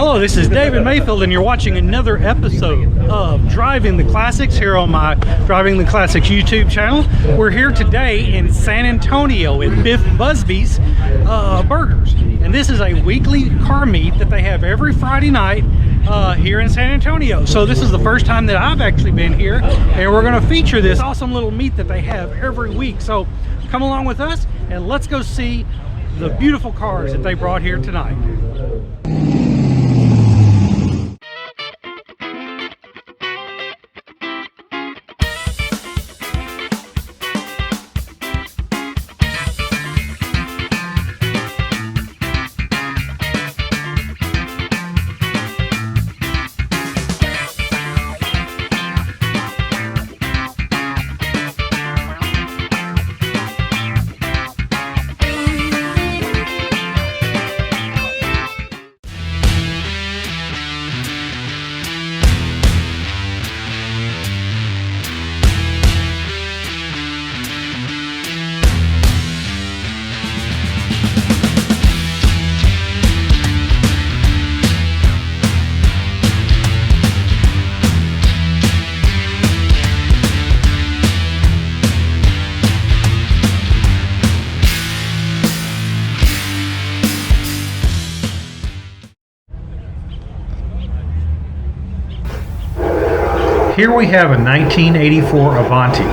Hello, this is David Mayfield, and you're watching another episode of Driving the Classics here on my Driving the Classics YouTube channel. We're here today in San Antonio at Biff Buzby's Burgers, and this is a weekly car meet that they have every Friday night here in San Antonio. So this is the first time that I've actually been here, and we're going to feature this awesome little meet that they have every week. So come along with us and let's go see the beautiful cars that they brought here tonight. Here we have a 1984 Avanti,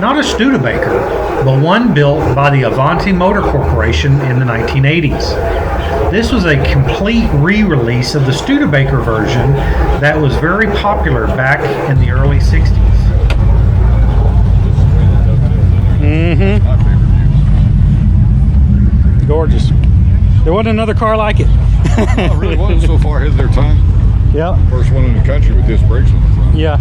not a Studebaker, but one built by the Avanti Motor Corporation in the 1980s. This was a complete re-release of the Studebaker version that was very popular back in the early 60s. Gorgeous. There wasn't another car like it. No, it really wasn't so far ahead of their time. Yep. First one in the country with disc brakes on the front. Yeah.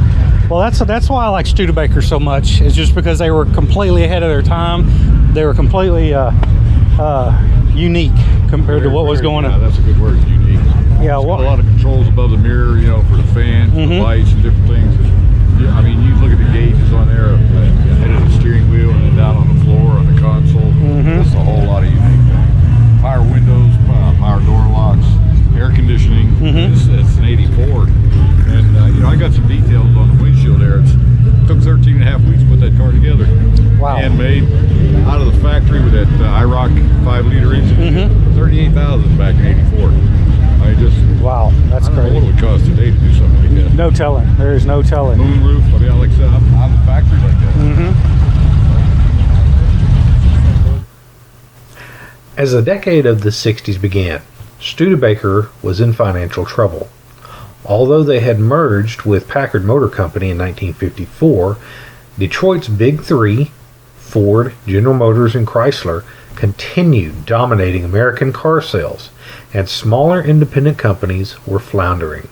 Well, that's why I like Studebaker so much. It's just because they were completely ahead of their time. They were completely unique compared to what was going on. Yeah, that's a good word, unique. Yeah. It's got a lot of controls above the mirror, you know, for the fans, the lights, and different things. Yeah, I mean, you look at the gauges on there, ahead of the steering wheel, and then down on the floor, on the console. Just a whole lot of unique. Power windows, power door locks, air conditioning. It's an 84, and you know, I got some details on the windshield there. It took 13 and a half weeks to put that car together. Wow. Handmade out of the factory with that IROC 5-liter engine. 38,000 back in 84. I just Wow, that's I don't crazy. know what it would cost today to do something like that. No telling. There is no telling. Moonroof. I mean, like I said, I'm a factory like that. As the decade of the 60s began, Studebaker was in financial trouble. Although they had merged with Packard Motor Company in 1954, Detroit's Big Three, Ford, General Motors, and Chrysler, continued dominating American car sales, and smaller independent companies were floundering.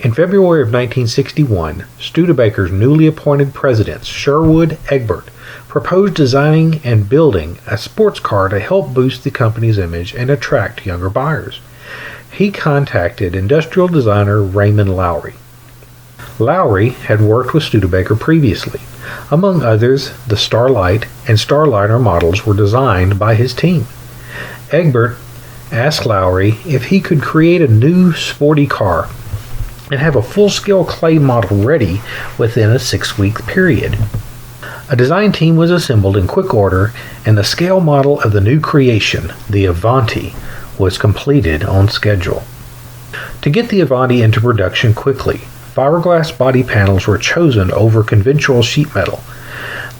In February of 1961, Studebaker's newly appointed president, Sherwood Egbert, proposed designing and building a sports car to help boost the company's image and attract younger buyers. He contacted industrial designer Raymond Lowry. Lowry had worked with Studebaker previously. Among others, the Starlight and Starliner models were designed by his team. Egbert asked Lowry if he could create a new sporty car and have a full-scale clay model ready within a 6-week period. A design team was assembled in quick order, and the scale model of the new creation, the Avanti, was completed on schedule. To get the Avanti into production quickly, fiberglass body panels were chosen over conventional sheet metal.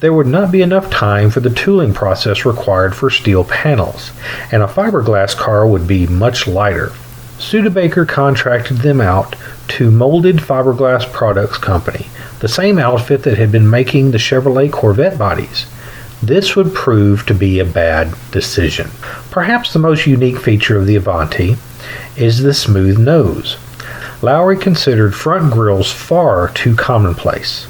There would not be enough time for the tooling process required for steel panels, and a fiberglass car would be much lighter. Studebaker contracted them out to Molded Fiberglass Products Company, the same outfit that had been making the Chevrolet Corvette bodies. This would prove to be a bad decision. Perhaps the most unique feature of the Avanti is the smooth nose. Lowry considered front grills far too commonplace.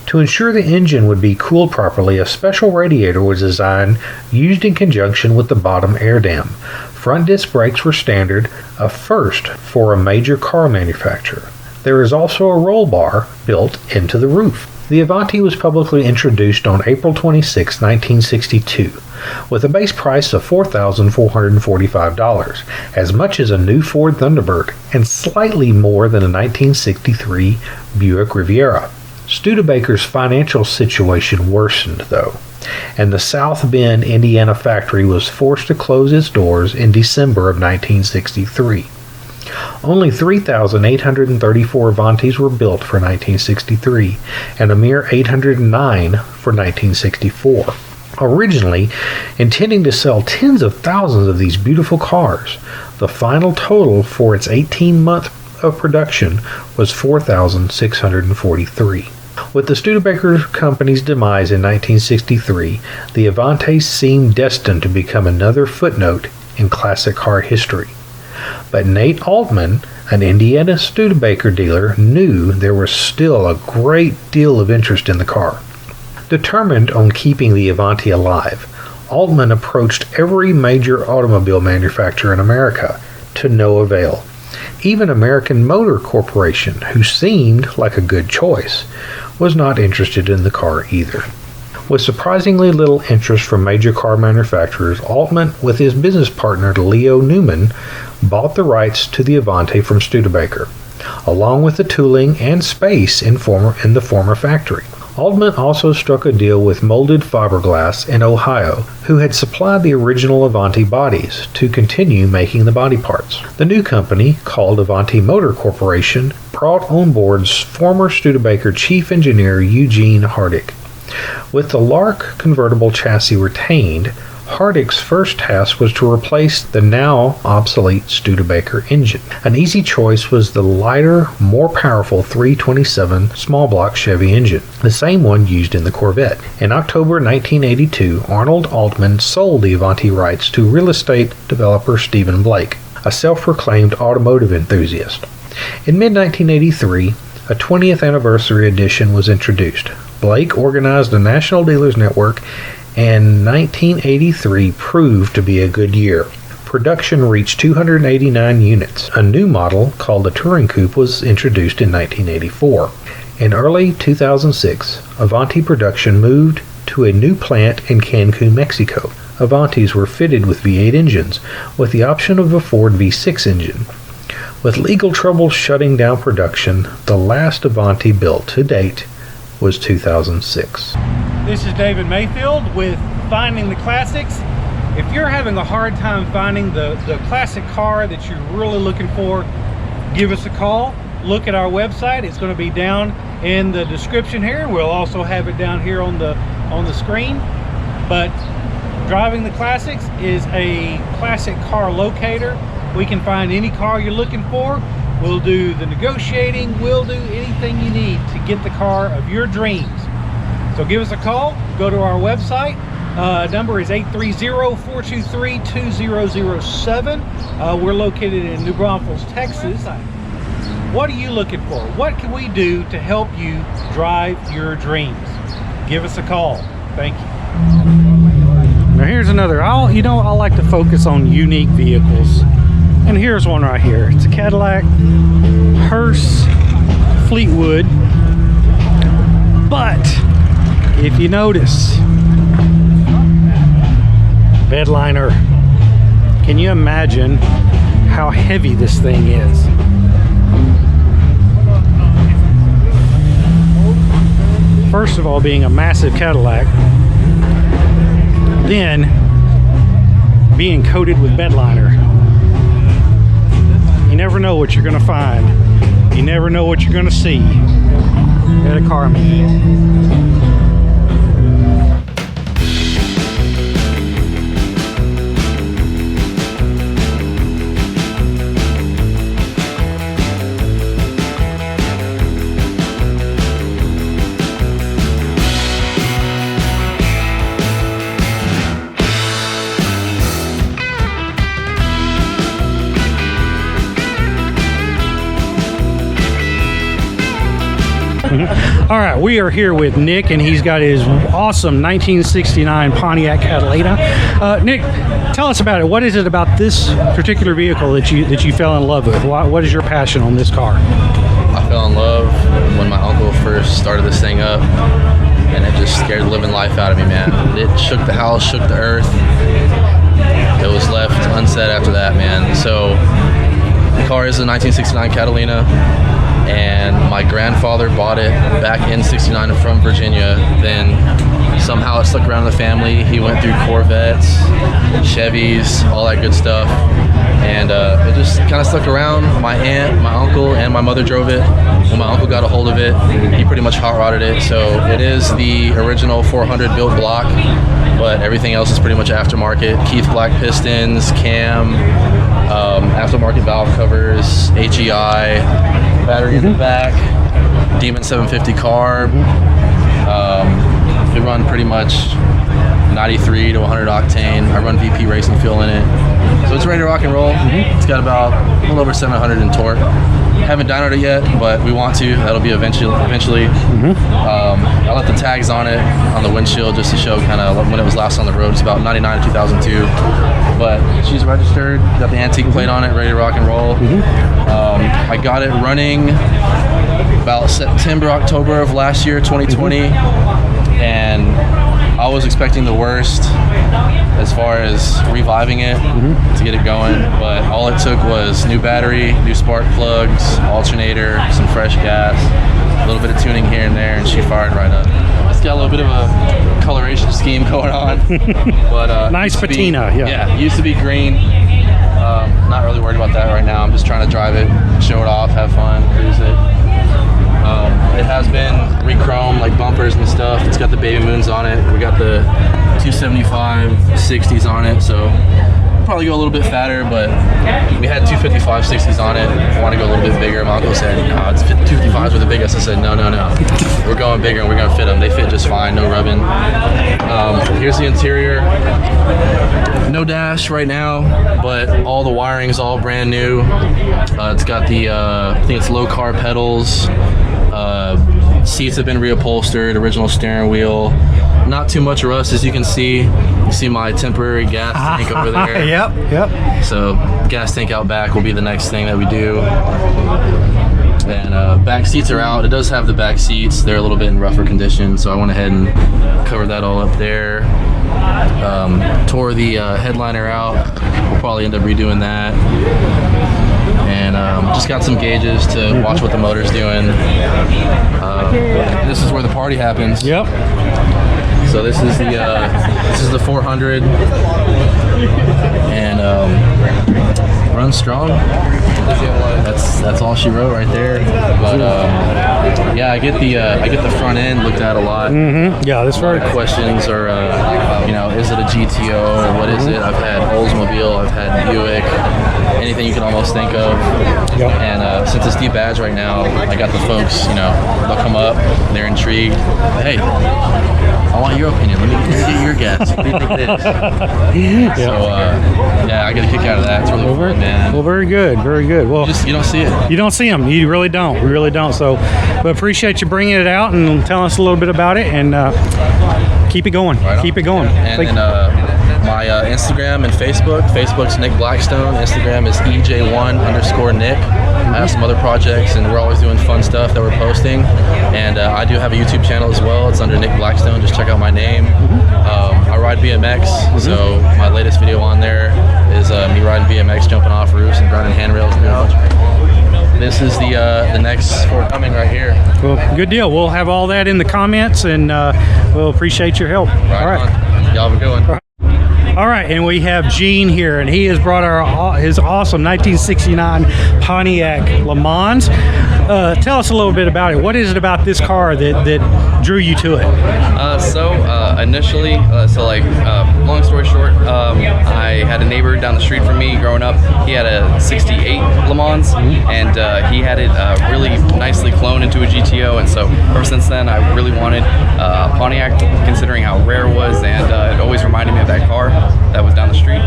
To ensure the engine would be cooled properly, a special radiator was designed, used in conjunction with the bottom air dam. Front disc brakes were standard, a first for a major car manufacturer. There is also a roll bar built into the roof. The Avanti was publicly introduced on April 26, 1962, with a base price of $4,445, as much as a new Ford Thunderbird, and slightly more than a 1963 Buick Riviera. Studebaker's financial situation worsened, though, and the South Bend, Indiana factory was forced to close its doors in December of 1963. Only 3,834 Avantis were built for 1963, and a mere 809 for 1964. Originally intending to sell tens of thousands of these beautiful cars, the final total for its 18-month of production was 4,643. With the Studebaker Company's demise in 1963, the Avanti seemed destined to become another footnote in classic car history. But Nate Altman, an Indiana Studebaker dealer, knew there was still a great deal of interest in the car. Determined on keeping the Avanti alive, Altman approached every major automobile manufacturer in America, to no avail. Even American Motor Corporation, who seemed like a good choice, was not interested in the car either. With surprisingly little interest from major car manufacturers, Altman, with his business partner Leo Newman, bought the rights to the Avanti from Studebaker, along with the tooling and space in the former factory. Altman also struck a deal with Molded Fiberglass in Ohio, who had supplied the original Avanti bodies, to continue making the body parts. The new company, called Avanti Motor Corporation, brought on board former Studebaker chief engineer Eugene Hardick. With the Lark convertible chassis retained, Hardick's first task was to replace the now obsolete Studebaker engine. An easy choice was the lighter, more powerful 327 small block Chevy engine, the same one used in the Corvette. In October 1982, Arnold Altman sold the Avanti rights to real estate developer Stephen Blake, a self-proclaimed automotive enthusiast. In mid-1983, a 20th anniversary edition was introduced. Blake organized a national dealers network, and 1983 proved to be a good year. Production reached 289 units. A new model called the Touring Coupe was introduced in 1984. In early 2006, Avanti production moved to a new plant in Cancun, Mexico. Avantis were fitted with V8 engines, with the option of a Ford V6 engine. With legal trouble shutting down production, the last Avanti built to date was 2006. This is David Mayfield with Finding the Classics. If you're having a hard time finding the classic car that you're really looking for, give us a call. Look at our website. It's going to be down in the description here. We'll also have it down here on the screen. But Driving the Classics is a classic car locator. We can find any car you're looking for. We'll do the negotiating. We'll do anything you need to get the car of your dreams. So give us a call. Go to our website. Number is 830-423-2007. We're located in New Braunfels, Texas. What are you looking for? What can we do to help you drive your dreams? Give us a call. Thank you. Now here's another. I like to focus on unique vehicles. And here's one right here. It's a Cadillac Hearse Fleetwood. But if you notice, bed liner. Can you imagine how heavy this thing is? First of all, being a massive Cadillac, then being coated with bed liner. You never know what you're going to find. You never know what you're going to see at a car meet. All right, we are here with Nick, and he's got his awesome 1969 Pontiac Catalina. Nick, tell us about it. What is it about this particular vehicle that you fell in love with? What is your passion on this car? I fell in love when my uncle first started this thing up, and it just scared the living life out of me, man. It shook the house, shook the earth. It was left unsaid after that, man. So the car is a 1969 Catalina, and my grandfather bought it back in '69 from Virginia. Then somehow it stuck around in the family. He went through Corvettes, Chevys, all that good stuff, and it just kind of stuck around. My aunt, my uncle, and my mother drove it. When my uncle got a hold of it, he pretty much hot rodded it. So it is the original 400 built block, but everything else is pretty much aftermarket. Keith Black pistons, cam, aftermarket valve covers, HEI, battery in the back, Demon 750 carb. We run pretty much 93 to 100 octane. I run VP racing fuel in it, so it's ready to rock and roll. It's got about a little over 700 in torque. Haven't dynoed it yet, but we want to. That'll be eventually. I left the tags on it on the windshield just to show kind of when it was last on the road. It's about 99 to 2002, but she's registered. Got the antique plate on it, ready to rock and roll. I got it running about September, October of last year, 2020, and I was expecting the worst as far as reviving it to get it going, but all it took was new battery, new spark plugs, alternator, some fresh gas, a little bit of tuning here and there, and she fired right up. It's got a little bit of a coloration scheme going on, but Nice patina, yeah, it used to be green. Not really worried about that right now. I'm just trying to drive it, show it off, have fun, cruise it. It has been re-chromed, like bumpers and stuff. It's got the baby moons on it. We got the 275 60s on it, so we'll probably go a little bit fatter, but we had 255 60s on it. I want to go a little bit bigger. My uncle said, no, it's 255s were the biggest. I said, no. We're going bigger and we're going to fit them. They fit just fine, no rubbing. Here's the interior. No dash right now, but all the wiring's all brand new. It's got the, I think it's low car pedals. Seats have been reupholstered, original steering wheel. Not too much rust, as you can see. You see my temporary gas tank over there. Yep. So gas tank out back will be the next thing that we do. And back seats are out. It does have the back seats. They're a little bit in rougher condition, so I went ahead and covered that all up there. Tore the headliner out. We'll probably end up redoing that. And just got some gauges to watch what the motor's doing. This is where the party happens. Yep. So this is the 400, and runs strong. That's all she wrote right there. But yeah, I get the front end looked at a lot. Yeah, this right. Questions are is it a GTO or what is it? I've had Oldsmobile, I've had Buick, anything you can almost think of. Yep. And since it's debadged right now, I got the folks, they'll come up, they're intrigued. Hey, I want your opinion. Let me get your guess. What do you think it is? So, yeah, I get a kick out of that. It's really fun, man. Well, very good. Well, you don't see it. You don't see them. You really don't. So, we appreciate you bringing it out and telling us a little bit about it, and keep it going. Keep it going. And then my Instagram and Facebook. Facebook's Nick Blackstone. Instagram is EJ1_Nick. I have some other projects, and we're always doing fun stuff that we're posting. And I do have a YouTube channel as well. It's under Nick Blackstone. Just check out my name. I ride BMX, so my latest video on there is me riding BMX, jumping off roofs and grinding handrails. This is the next forthcoming right here. Well, good deal. We'll have all that in the comments, and we'll appreciate your help. All right. Y'all have a good one. All right, and we have Gene here, and he has brought his awesome 1969 Pontiac LeMans. Tell us a little bit about it. What is it about this car that drew you to it? Initially, long story short, I had a neighbor down the street from me growing up. He had a 68 Le Mans, and he had it really nicely cloned into a GTO, and so ever since then I really wanted a Pontiac, considering how rare it was, and it always reminded me of that car that was down the street.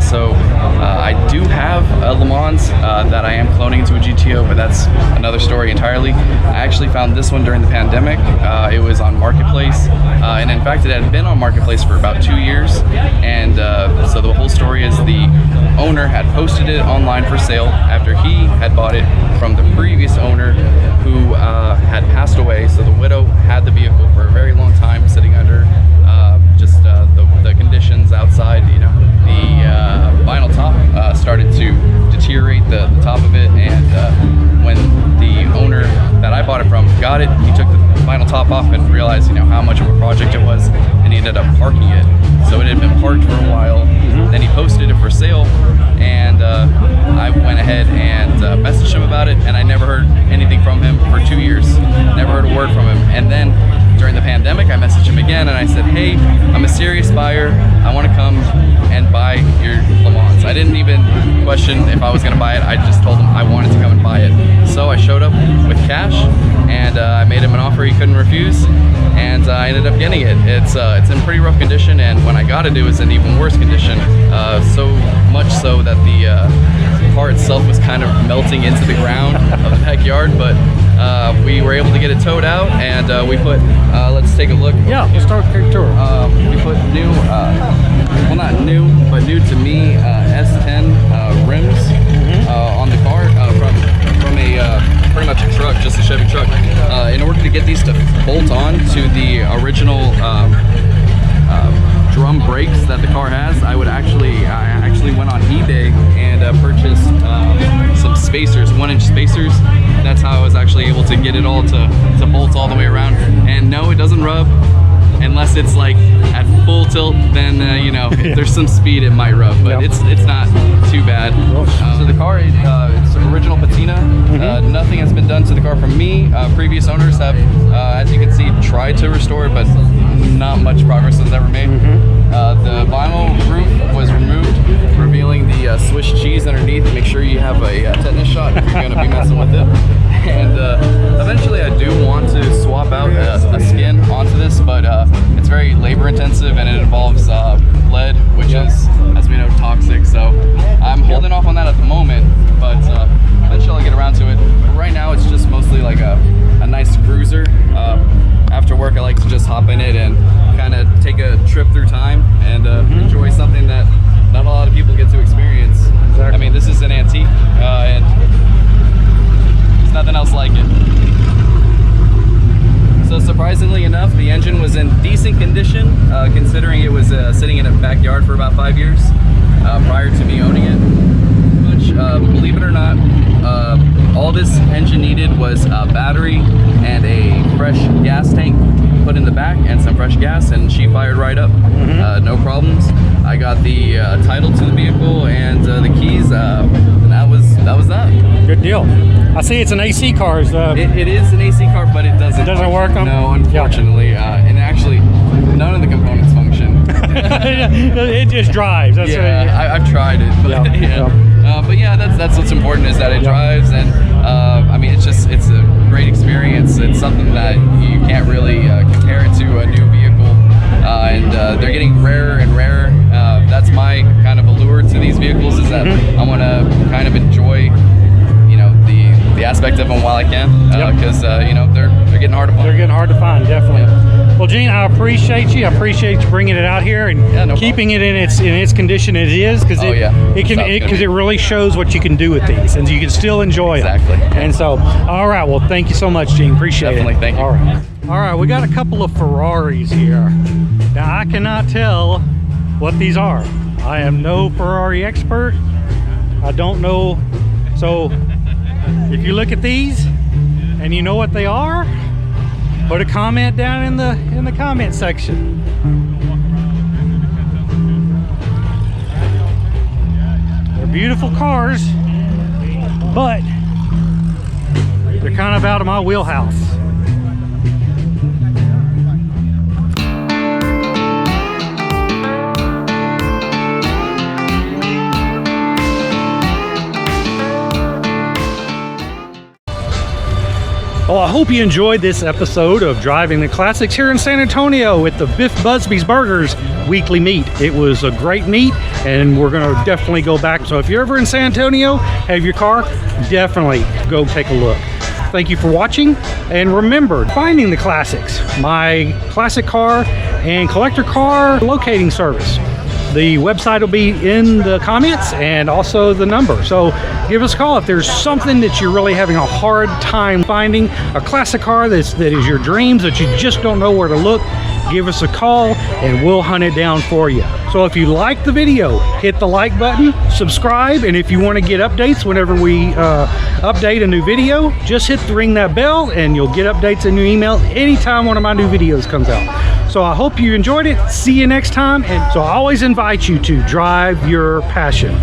So I I do have a Le Mans that I am cloning into a GTO, but that's another story entirely. I actually found this one during the pandemic. It was on Marketplace, and in fact, it had been on Marketplace for about 2 years. And so the whole story is the owner had posted it online for sale after he had bought it from the previous owner who had passed away. So the widow had the vehicle for a very long time, sitting under just the conditions outside. You know, the vinyl top started to deteriorate the top of it, and when the owner that I bought it from got it, he took the vinyl top off and realized, you know, how much of a project it was, and he ended up parking it. So it had been parked for a while. Then he posted it for sale, and I went ahead and messaged him about it, and I never heard anything from him for 2 years. Never heard a word from him. And then during the pandemic, I messaged him again, and I said, hey, I'm a serious buyer. I want to come and buy your Le Mans. I didn't even question if I was going to buy it. I just told him I wanted to come and buy it. So I showed up with cash, and I made him an offer he couldn't refuse, and I ended up getting it. It's in pretty rough condition, and when I got it, it was in even worse condition. So much so that the car itself was kind of melting into the ground of the backyard, but we were able to get it towed out, and we put, let's take a look. Yeah, let's start the tour. We put new, well, not new, but new to me, S10 rims on the car from a pretty much a truck, just a Chevy truck. In order to get these to bolt on to the original drum brakes that the car has, I actually went on eBay and purchased some spacers, 1-inch spacers. That's how I was actually able to get it all to bolt all the way around. And no, it doesn't rub. Unless it's like at full tilt, then you know, if there's some speed, it might rub, but it's not too bad. So the car, it's original patina. Nothing has been done to the car from me. Previous owners have, as you can see, tried to restore it, but not much progress was ever made. The vinyl roof was removed, revealing the Swiss cheese underneath. Make sure you have a tetanus shot if you're going to be messing with it. And eventually I do want to swap out a skin onto this, but it's very labor intensive, and it involves lead, which is, as we know, toxic. So I'm holding off on that at the moment, but eventually I'll get around to it. But right now it's just mostly like a nice cruiser. After work, I like to just hop in it and kind of take a trip through time and enjoy something that not a lot of people get to experience. Exactly. I mean, this is an antique, and there's nothing else like it. So surprisingly enough, the engine was in decent condition, considering it was sitting in a backyard for about 5 years prior to me owning it. Which, believe it or not, all this engine needed was a battery and a fresh gas tank put in the back and some fresh gas, and she fired right up. No problems. I got the title to the vehicle and the keys, and that was that. Good deal. I see it's an AC car. It is an AC car, but it doesn't work on? No, unfortunately. And actually, none of the components function. It just drives. That's I've tried it, but but yeah, that's what's important, is that it drives, and I mean, it's a great experience. It's something that you can't really compare it to a new vehicle, and they're getting rarer and rarer. That's my kind of allure to these vehicles, is that I want to kind of enjoy, you know, the aspect of them while I can, because you know, they're getting hard to find. They're getting hard to find, definitely. Well, Gene, I appreciate you. I appreciate you bringing it out here and keeping it in its condition it is, because it really shows what you can do with these, and you can still enjoy them. Exactly. And so, all right. Well, thank you so much, Gene. Appreciate it. Thank you. All right. All right. We got a couple of Ferraris here. Now, I cannot tell what these are. I am no Ferrari expert. I don't know. So, if you look at these and you know what they are, put a comment down in the comment section. They're beautiful cars, but they're kind of out of my wheelhouse. Well, I hope you enjoyed this episode of Driving the Classics here in San Antonio at the Biff Buzby's Burgers weekly meet. It was a great meet, and we're going to definitely go back. So if you're ever in San Antonio, have your car, definitely go take a look. Thank you for watching, and remember, Finding the Classics, my classic car and collector car locating service. The website will be in the comments and also the number. So give us a call if there's something that you're really having a hard time finding, a classic car that is your dreams that you just don't know where to look. Give us a call and we'll hunt it down for you. So if you like the video, hit the like button, subscribe, and if you want to get updates whenever we update a new video, just ring that bell and you'll get updates in your email anytime one of my new videos comes out. So I hope you enjoyed it. See you next time. And so I always invite you to drive your passion.